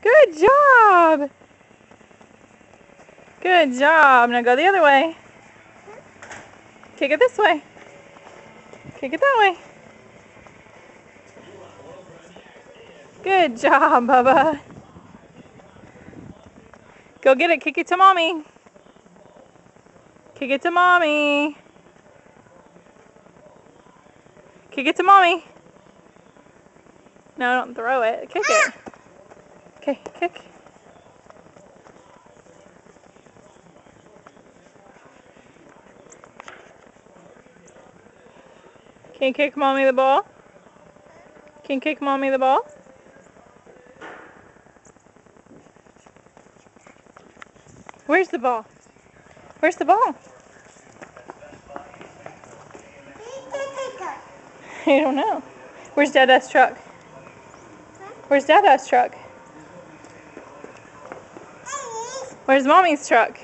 Good job. Good job. Now go the other way. Kick it this way. Kick it that way. Good job, Bubba. Go get it. Kick it to mommy. Kick it to mommy. Kick it to mommy. No, don't throw it. Kick it. Okay, kick. Can you kick mommy the ball? Can you kick mommy the ball? Where's the ball? Where's the ball? I don't know. Where's Dada's truck? Where's Dada's truck? Where's Mommy's truck?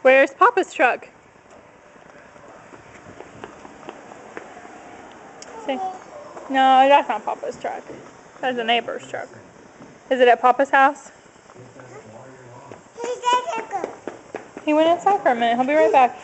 Where's Papa's truck? See? No, that's not Papa's truck. That's a neighbor's truck. Is it at Papa's house? He went inside for a minute. He'll be right back.